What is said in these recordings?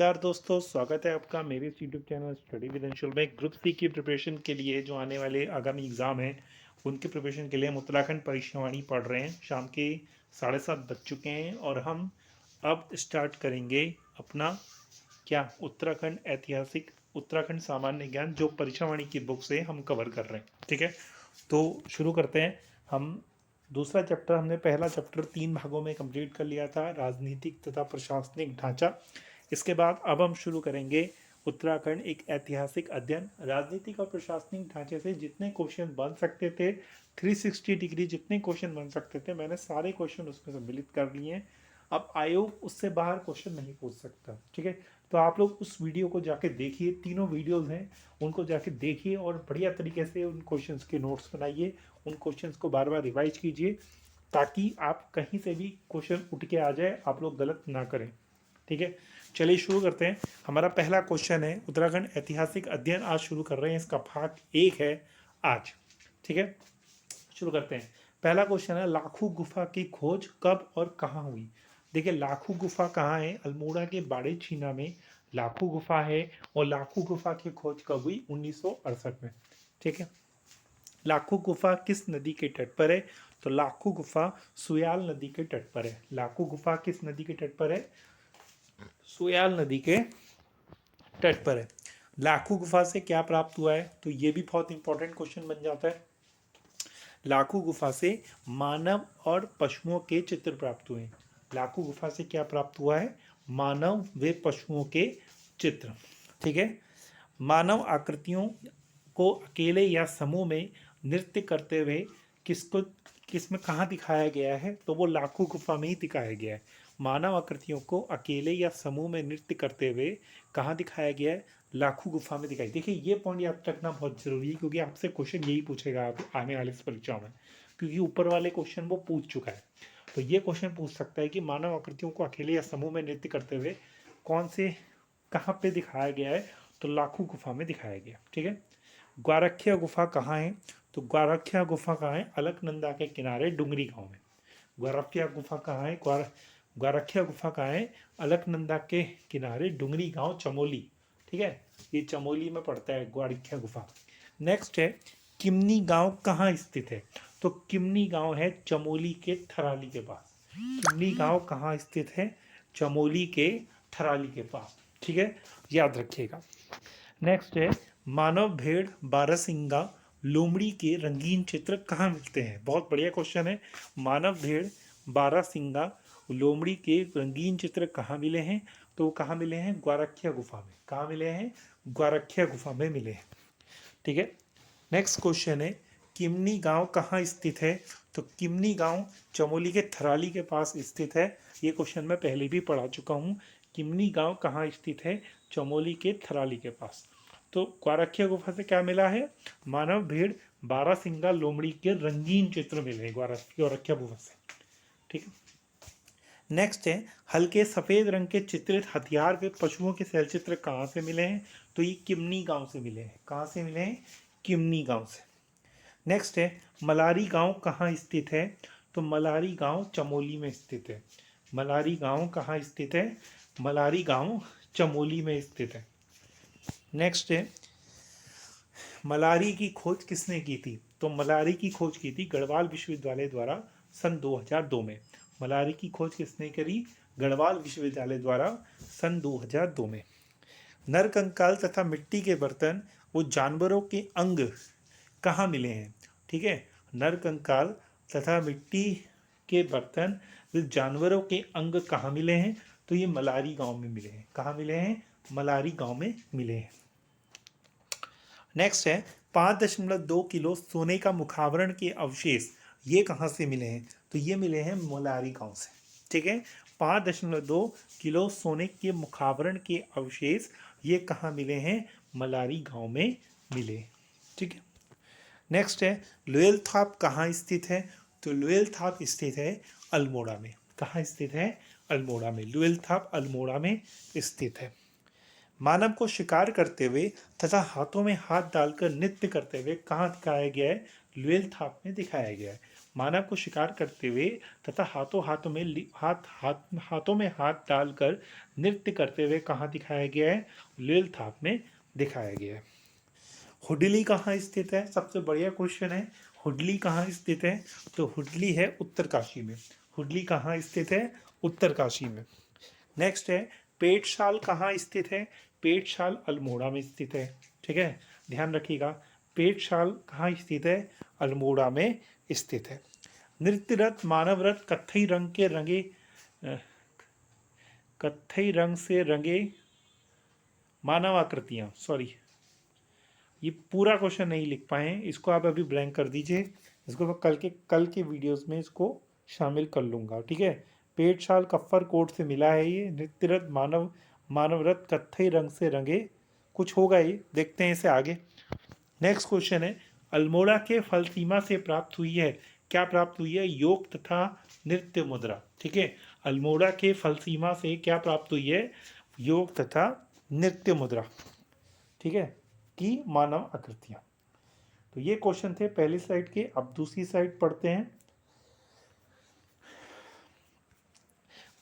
नमस्कार दोस्तों, स्वागत है आपका मेरे इस YouTube channel study with Anshul में। ग्रुप सी की प्रिपरेशन के लिए जो आने वाले आगामी एग्ज़ाम हैं उनके प्रिपरेशन के लिए हम उत्तराखंड भविष्यवाणी पढ़ रहे हैं। शाम के 7:30 बज चुके हैं और हम अब स्टार्ट करेंगे अपना क्या उत्तराखंड ऐतिहासिक उत्तराखंड सामान्य ज्ञान जो परीक्षावाणी की बुक से हम कवर कर रहे हैं। ठीक है, तो शुरू करते हैं। हम दूसरा चैप्टर, हमने पहला चैप्टर 3 भागों में कंप्लीट कर लिया था, राजनीतिक तथा प्रशासनिक ढांचा। इसके बाद अब हम शुरू करेंगे उत्तराखंड एक ऐतिहासिक अध्ययन। राजनीतिक और प्रशासनिक ढांचे से जितने क्वेश्चन बन सकते थे, 360 डिग्री जितने क्वेश्चन बन सकते थे, मैंने सारे क्वेश्चन उसमें सम्मिलित कर लिए हैं। अब आयोग उससे बाहर क्वेश्चन नहीं पूछ सकता। ठीक है, तो आप लोग उस वीडियो को जाके देखिए, तीनों वीडियोस हैं, उनको जाके देखिए और बढ़िया तरीके से उन क्वेश्चंस के नोट्स बनाइए, उन क्वेश्चंस को बार बार रिवाइज कीजिए ताकि आप कहीं से भी क्वेश्चन उठ के आ जाए, आप लोग गलत ना करें। ठीक है, चलिए शुरू करते हैं। हमारा पहला क्वेश्चन है उत्तराखंड ऐतिहासिक अध्ययन। आज शुरू कर रहे हैं, इसका भाग 1 है आज। ठीक है, शुरू करते हैं। पहला क्वेश्चन है, लाखू गुफा की खोज कब और कहाँ हुई। देखिए, लाखू गुफा कहाँ है? अल्मोड़ा के बाड़े छीना में लाखू गुफा है। और लाखू गुफा की खोज कब हुई? 1968 में। ठीक है, लाखू गुफा किस नदी के तट पर है? तो लाखू गुफा सुयाल नदी के तट पर है। लाखू गुफा किस नदी के तट पर है? सुयाल नदी के तट पर है। लाखू गुफा से क्या प्राप्त हुआ है? तो ये भी बहुत इंपॉर्टेंट क्वेश्चन बन जाता है। लाखू गुफा से मानव और पशुओं के चित्र प्राप्त हुए। लाखू गुफा से क्या प्राप्त हुआ है? मानव व पशुओं के चित्र। ठीक है, मानव आकृतियों को अकेले या समूह में नृत्य करते हुए किसको किस में कहाँ दिखाया गया है? तो वो लाखू गुफा में ही दिखाया गया है। मानव आकृतियों को अकेले या समूह में नृत्य करते हुए कहाँ दिखाया गया है? लाखू गुफा में दिखाई। देखिए, ये पॉइंट याद रखना बहुत जरूरी है क्योंकि आपसे क्वेश्चन यही पूछेगा आप आने वाले परीक्षाओं में, क्योंकि ऊपर वाले क्वेश्चन वो पूछ चुका है। तो ये क्वेश्चन पूछ सकता है कि मानव आकृतियों को अकेले या समूह में नृत्य करते हुए कौन से कहाँ पे दिखाया गया है? तो लाखू गुफा में दिखाया गया। ठीक है, ग्वारखिया गुफा कहाँ है? तो ग्वारखिया गुफा कहाँ है? अलकनंदा के किनारे डुंगरी गांव में। ग्वारखिया गुफा कहाँ है? ग्वारखिया गुफा कहाँ है? अलकनंदा के किनारे डुंगरी गांव, चमोली। ठीक है, ये चमोली में पड़ता है ग्वारखिया गुफा। नेक्स्ट है, किमनी गांव कहाँ स्थित है? तो किमनी गांव है चमोली के थराली के पास। किमनी गांव कहाँ स्थित है? चमोली के थराली के पास। ठीक है, याद रखिएगा। नेक्स्ट है, मानव भेड़ बारहसिंगा लोमड़ी के रंगीन चित्र कहाँ मिलते हैं? बहुत बढ़िया क्वेश्चन है। मानव भेड़ बारहसिंगा लोमड़ी के रंगीन चित्र कहाँ मिले हैं? तो कहाँ मिले हैं? ग्वारखिया गुफा में। कहाँ मिले हैं? ग्वारखिया गुफा में मिले हैं। ठीक है, नेक्स्ट क्वेश्चन है, किमनी गांव कहाँ स्थित है? तो किमनी गांव चमोली के थराली के पास स्थित है। ये क्वेश्चन मैं पहले भी पढ़ा चुका हूँ। किमनी गांव कहाँ स्थित है? चमोली के थराली के पास। तो ग्वारखिया गुफा से क्या मिला है? मानव भेड़ बारहसिंगा लोमड़ी के रंगीन चित्र मिले ग्वारखिया गुफा से। ठीक है, नेक्स्ट है, हल्के सफ़ेद रंग के चित्रित हथियार व पशुओं के शैल चित्र कहाँ से मिले हैं? तो ये किमनी गांव से मिले हैं। कहाँ से मिले हैं? किमनी गांव से। नेक्स्ट है, मलारी गांव कहाँ स्थित है? तो मलारी गांव चमोली में स्थित है। मलारी गांव कहाँ स्थित है? मलारी गांव चमोली में स्थित है। नेक्स्ट है, मलारी की खोज किसने की थी? तो मलारी की खोज की थी गढ़वाल विश्वविद्यालय द्वारा सन 2002 में। मलारी की खोज किसने करी? गढ़वाल विश्वविद्यालय द्वारा सन 2002 में। नरकंकाल तथा मिट्टी के बर्तन वो जानवरों के अंग कहाँ मिले हैं? ठीक है, नरकंकाल तथा मिट्टी के बर्तन वे जानवरों के अंग कहाँ मिले हैं? तो ये मलारी गांव में मिले हैं। कहाँ मिले हैं? मलारी गांव में मिले हैं। नेक्स्ट है, 5.2 किलो सोने का मुखावरण के अवशेष ये कहाँ से मिले हैं? तो ये मिले हैं मलारी गांव से। ठीक है, 5.2 किलो सोने के मुखावरण के अवशेष ये कहाँ मिले हैं? मलारी गांव में मिले। ठीक है, नेक्स्ट है, लुएल थाप कहाँ स्थित है? तो लुएल थाप स्थित है अल्मोड़ा में। कहाँ स्थित है? अल्मोड़ा में। लुएल थाप अल्मोड़ा में स्थित है। मानव को शिकार करते हुए तथा हाथों में हाथ डालकर नृत्य करते हुए कहाँ दिखाया गया है? लुएल थाप में दिखाया गया है। मानव को शिकार करते हुए तथा हाथों में हाथ डालकर नृत्य करते हुए कहाँ दिखाया गया है? लिलथाप में दिखाया गया है। हुडली कहाँ स्थित है? सबसे बढ़िया क्वेश्चन है। हुडली कहाँ स्थित है? तो हुडली है उत्तरकाशी में। हुडली कहाँ स्थित है? उत्तरकाशी में। नेक्स्ट है पेटशाल कहाँ स्थित है? पेटशाल अल्मोड़ा में स्थित है। ठीक है, ध्यान रखिएगा, पेटशाल कहाँ स्थित है? अल्मोड़ा में स्थित है। नृत्य रथ मानव रथ कत्थई रंग से रंगे मानव आकृतियाँ, सॉरी ये पूरा क्वेश्चन नहीं लिख पाए हैं, इसको आप अभी ब्लैंक कर दीजिए, इसको मैं कल के वीडियोस में इसको शामिल कर लूँगा। ठीक है, पेटशाल कफ्फर कोट से मिला है ये। नृत्य रथ मानव रथ कत्थई रंग से रंगे, कुछ होगा ये, देखते हैं इसे आगे। नेक्स्ट क्वेश्चन है अल्मोड़ा के फलसीमा से प्राप्त हुई है, क्या प्राप्त हुई है? योग तथा नृत्य मुद्रा। ठीक है, अल्मोड़ा के फलसीमा से क्या प्राप्त हुई है? योग तथा नृत्य मुद्रा। ठीक है, की मानव आकृतियां। तो ये क्वेश्चन थे पहली साइड के। अब दूसरी साइड पढ़ते हैं।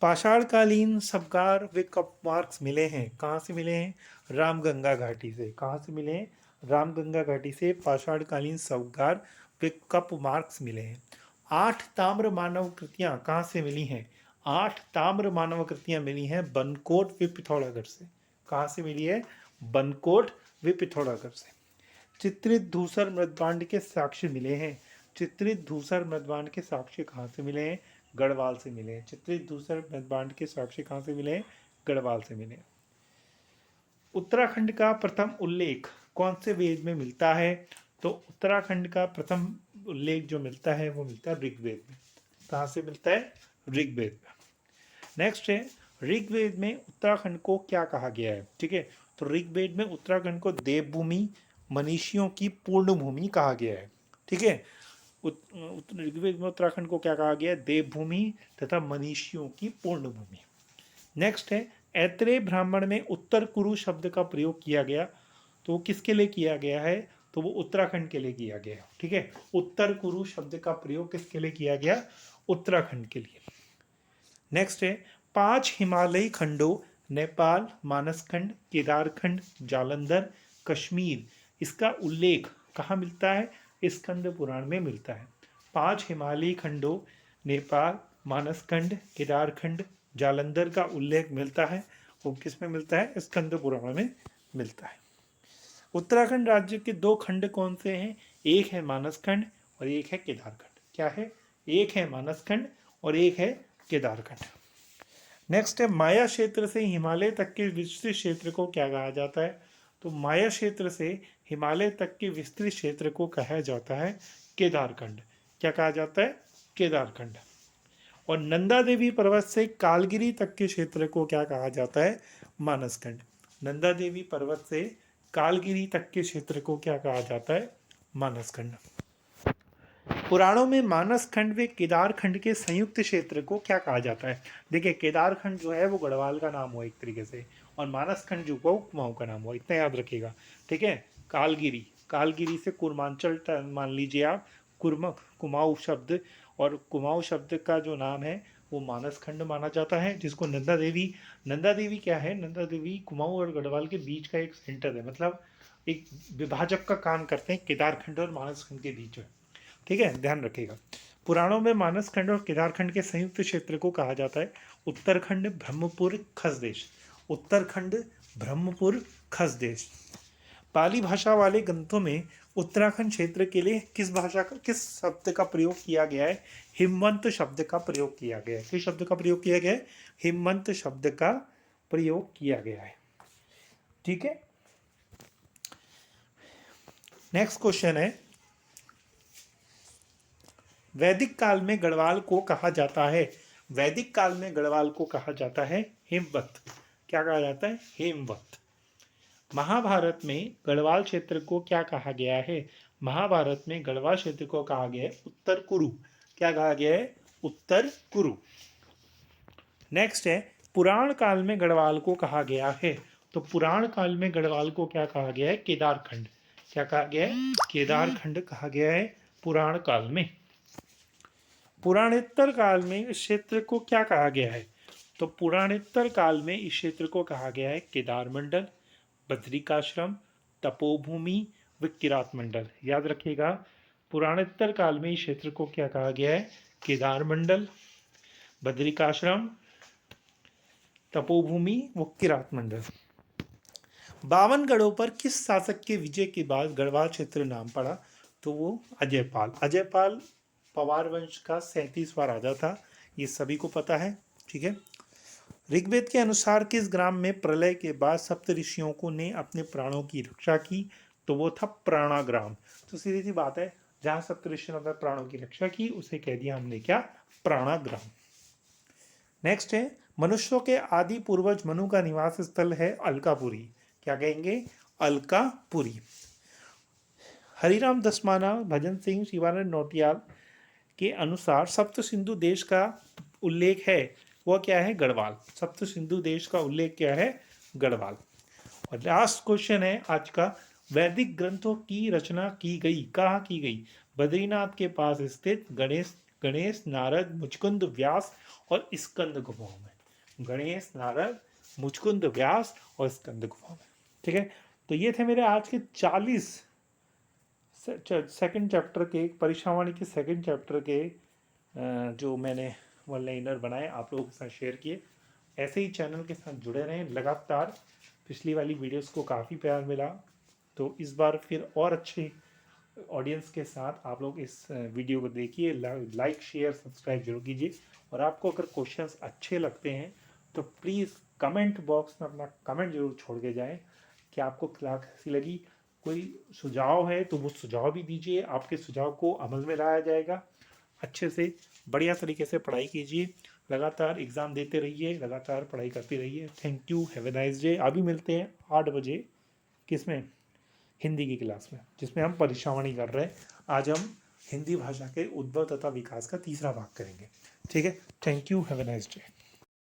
पाषाणकालीन सबगार व कप मार्क्स मिले हैं, कहाँ से मिले हैं? रामगंगा घाटी से। कहाँ से मिले हैं? रामगंगा घाटी से पाषाणकालीन सबगार व कप मार्क्स मिले हैं। 8 ताम्र मानव कृतियाँ कहाँ से मिली हैं? 8 ताम्र मानव कृतियाँ मिली हैं बनकोट व पिथौरागढ़ से। कहाँ से मिली है? बनकोट व पिथौरागढ़ से। चित्रित धूसर मृदबांड के साक्ष्य मिले हैं। चित्रित धूसर मृदबांड के साक्ष्य कहाँ से मिले हैं? गढ़वाल से मिले हैं। चित्रित धूसर मृदबांड के साक्ष्य कहाँ से मिले हैं? गढ़वाल से मिले। उत्तराखंड का प्रथम उल्लेख कौन से वेद में मिलता है? तो उत्तराखंड का प्रथम उल्लेख जो मिलता है वो मिलता है ऋग्वेद में। कहाँ से मिलता है? ऋग्वेद में। नेक्स्ट है ऋग्वेद में उत्तराखंड को क्या कहा गया है? ठीक है, तो ऋग्वेद में उत्तराखंड को देवभूमि, मनीषियों की पूर्ण भूमि कहा गया है। ठीक है, ऋग्वेद में उत्तराखंड को क्या कहा गया है? देवभूमि तथा मनीषियों की पूर्ण भूमि। नेक्स्ट है ऐत्रेय ब्राह्मण में उत्तर कुरु शब्द का प्रयोग किया गया, तो वो किसके लिए किया गया है? तो वो उत्तराखंड के लिए किया गया। ठीक है, उत्तर कुरु शब्द का प्रयोग किसके लिए किया गया? उत्तराखंड के लिए। नेक्स्ट है 5 हिमालयी खंडों नेपाल, मानसखंड, केदारखंड, जालंधर, कश्मीर, इसका उल्लेख कहाँ मिलता है? स्कंद पुराण में मिलता है। 5 हिमालयी खंडों नेपाल, मानसखंड, केदारखंड, जालंधर का उल्लेख मिलता है, वो किस में मिलता है? स्कंद पुराण में मिलता है। उत्तराखंड राज्य के 2 खंड कौन से हैं? एक है मानसखंड और एक है केदारखंड। क्या है? एक है मानसखंड और एक है केदारखंड। नेक्स्ट है माया क्षेत्र से हिमालय तक के विस्तृत क्षेत्र को क्या कहा जाता है? तो माया क्षेत्र से हिमालय तक के विस्तृत क्षेत्र को कहा जाता है केदारखंड। क्या कहा जाता है? केदारखंड। और नंदा देवी पर्वत से कालगिरी तक के क्षेत्र को क्या कहा जाता है? मानसखंड। नंदा देवी पर्वत से कालगिरी तक के क्षेत्र को क्या कहा जाता है? मानसखंड। पुराणों में मानसखंड व केदारखंड के संयुक्त क्षेत्र को क्या कहा जाता है? देखिए केदारखंड जो है वो गढ़वाल का नाम हुआ एक तरीके से, और मानसखंड जो हुआ वो कुमाऊं का नाम हुआ, इतना याद रखिएगा। ठीक है, कालगिरी से कुर्मांचल मान लीजिए आप, कुमाऊं शब्द, और कुमाऊं शब्द का जो नाम है वो मानसखंड माना जाता है, जिसको नंदा देवी क्या है? नंदा देवी कुमाऊं और गढ़वाल के बीच का एक सेंटर है, मतलब एक विभाजक का काम करते हैं केदारखंड और मानसखंड के बीच में। ठीक है, ध्यान रखिएगा। पुराणों में मानसखंड और केदारखंड के संयुक्त क्षेत्र को कहा जाता है उत्तरखंड ब्रह्मपुर खसदेश। उत्तरखंड ब्रह्मपुर खसदेश। पाली भाषा वाले ग्रंथों में उत्तराखंड क्षेत्र के लिए किस शब्द का प्रयोग किया गया है? हिमवंत शब्द का प्रयोग किया गया है। किस शब्द का प्रयोग किया गया है? हिमवंत शब्द का प्रयोग किया गया है। ठीक है, नेक्स्ट क्वेश्चन है वैदिक काल में गढ़वाल को कहा जाता है? वैदिक काल में गढ़वाल को कहा जाता है हेमवत। क्या कहा जाता है? हेमवत। महाभारत में गढ़वाल क्षेत्र को क्या कहा गया है? महाभारत में गढ़वाल क्षेत्र को कहा गया है उत्तर कुरु। क्या कहा गया है? उत्तर कुरु। नेक्स्ट है पुराण काल में गढ़वाल को कहा गया है, तो पुराण काल में गढ़वाल को क्या कहा गया है? केदारखंड। क्या कहा गया है? केदारखंड कहा गया है पुराण काल में। पुराणोत्तर काल में इस क्षेत्र को क्या कहा गया है? तो पुराणोत्तर काल में इस क्षेत्र को कहा गया है केदार मंडल, बद्रिकाश्रम, तपोभूमि व किरात मंडल। याद रखिएगा, पुराणोत्तर काल में इस क्षेत्र को क्या कहा गया है? केदार मंडल, बद्रिकाश्रम, तपोभूमि व किरात मंडल। 52 गढ़ों पर किस शासक के विजय के बाद गढ़वाल क्षेत्र नाम पड़ा? तो वो अजयपाल। अजयपाल पवार वंश का 37वां राजा था, ये सभी को पता है। ठीक है। ऋग्वेद के अनुसार किस ग्राम में प्रलय के बाद सप्त ऋषियों को ने अपने प्राणों की रक्षा की? तो वो था प्राणाग्राम। तो सीधी सी बात है, जहां सप्त ऋषियों ने प्राणों की रक्षा की उसे कह दिया हमने क्या? प्राणाग्राम। नेक्स्ट है, मनुष्यों के आदि पूर्वज मनु का निवास स्थल है अलकापुरी। क्या कहेंगे? अलकापुरी। हरिराम दसमाना, भजन सिंह, शिवानंद नौटियाल के अनुसार सप्त सिंधु देश का उल्लेख है, वह क्या है? गढ़वाल। सप्त सिंधु देश का उल्लेख क्या है? गढ़वाल। और लास्ट क्वेश्चन है आज का, वैदिक ग्रंथों की रचना की गई, कहाँ की गई? बद्रीनाथ के पास स्थित गणेश, नारद, मुचकुंद, व्यास और स्कंद गुफाओं में। गणेश, नारद, मुचकुंद, व्यास और स्कंद गुफाओं में। ठीक है। तो ये थे मेरे आज के 40 सेकंड चैप्टर के, परीक्षावाणी के सेकंड चैप्टर के जो मैंने वन लाइनर बनाए, आप लोगों के साथ शेयर किए। ऐसे ही चैनल के साथ जुड़े रहें लगातार। पिछली वाली वीडियोस को काफ़ी प्यार मिला, तो इस बार फिर और अच्छे ऑडियंस के साथ आप लोग इस वीडियो को देखिए। लाइक, शेयर, सब्सक्राइब जरूर कीजिए। और आपको अगर क्वेश्चंस अच्छे लगते हैं तो प्लीज़ कमेंट बॉक्स में अपना कमेंट जरूर छोड़ के जाएं कि आपको क्लास कैसी लगी। कोई सुझाव है तो वो सुझाव भी दीजिए, आपके सुझाव को अमल में लाया जाएगा। अच्छे से बढ़िया तरीके से पढ़ाई कीजिए, लगातार एग्ज़ाम देते रहिए, लगातार पढ़ाई करते रहिए। Thank you, have a nice day. अभी मिलते हैं 8 बजे, किसमें? हिंदी की क्लास में, जिसमें हम परीक्षावाणी कर रहे हैं। आज हम हिंदी भाषा के उद्भव तथा विकास का तीसरा भाग करेंगे। ठीक है। Thank you, have a nice day.